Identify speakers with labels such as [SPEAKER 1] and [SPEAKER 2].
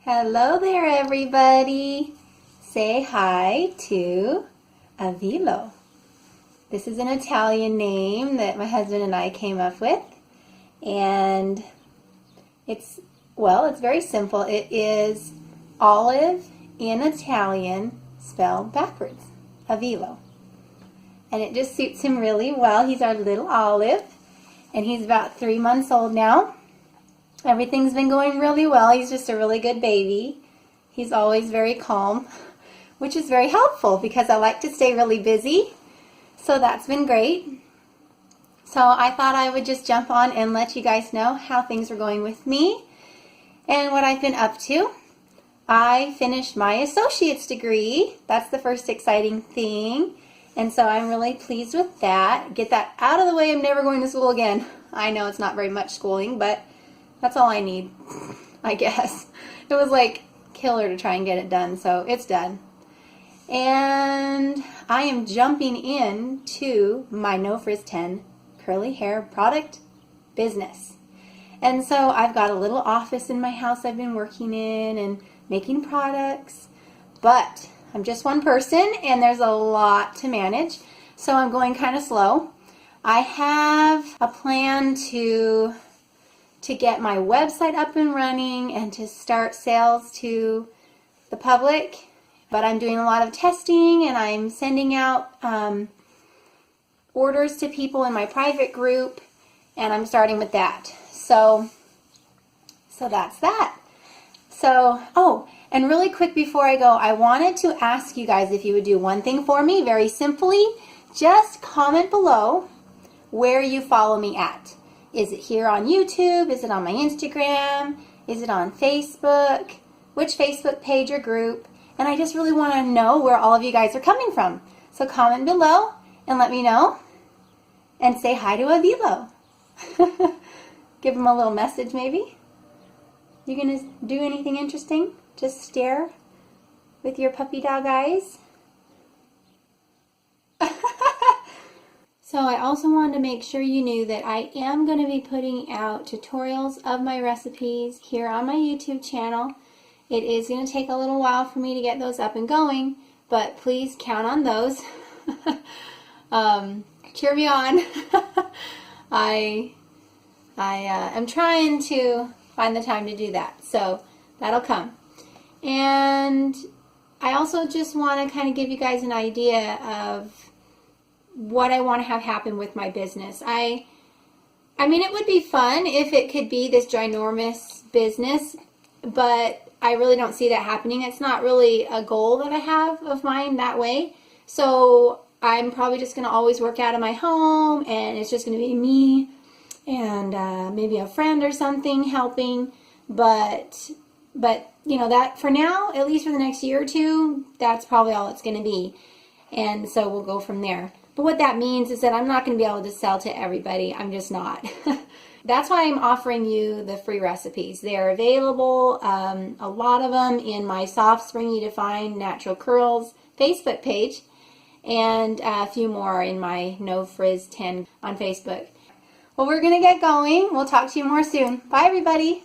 [SPEAKER 1] Hello there, everybody. Say hi to Avilo. This is an Italian name that my husband and I came up with, and it's very simple. It is olive in Italian spelled backwards, Avilo. And it just suits him really well. He's our little olive, and he's about 3 months old now. Everything's been going really well. He's just a really good baby. He's always very calm, which is very helpful because I like to stay really busy. So that's been great. So I thought I would just jump on and let you guys know how things are going with me and what I've been up to. I finished my associate's degree. That's the first exciting thing. And so I'm really pleased with that. Get that out of the way. I'm never going to school again. I know it's not very much schooling, but that's all I need, I guess. It was like killer to try and get it done, so it's done. And I am jumping into my NoFrizz10 curly hair product business. And so I've got a little office in my house I've been working in and making products, but I'm just one person and there's a lot to manage, so I'm going kind of slow. I have a plan to get my website up and running and to start sales to the public, but I'm doing a lot of testing and I'm sending out orders to people in my private group, and I'm starting with that. So that's that. So, and really quick before I go, I wanted to ask you guys if you would do one thing for me, very simply. Just comment below where you follow me at. Is it here on YouTube? Is it on my Instagram? Is it on Facebook? Which Facebook page or group? And I just really want to know where all of you guys are coming from. So comment below and let me know. And say hi to Avilo. Give him a little message maybe. You gonna do anything interesting? Just stare with your puppy dog eyes? So I also wanted to make sure you knew that I am going to be putting out tutorials of my recipes here on my YouTube channel. It is going to take a little while for me to get those up and going, but please count on those. Cheer me on. I am trying to find the time to do that, so that'll come. And I also just want to kind of give you guys an idea of what I want to have happen with my business. I mean, it would be fun if it could be this ginormous business, but I really don't see that happening. It's not really a goal that I have of mine that way. So I'm probably just going to always work out of my home, and it's just going to be me and maybe a friend or something helping. But you know, that for now, at least for the next year or two, that's probably all it's going to be. And so we'll go from there. But what that means is that I'm not going to be able to sell to everybody. I'm just not. That's why I'm offering you the free recipes. They are available, a lot of them, in my SoftSpringyDefinedNaturalCurls Facebook page, and a few more in my NoFrizz10 on Facebook. Well, we're going to get going. We'll talk to you more soon. Bye, everybody.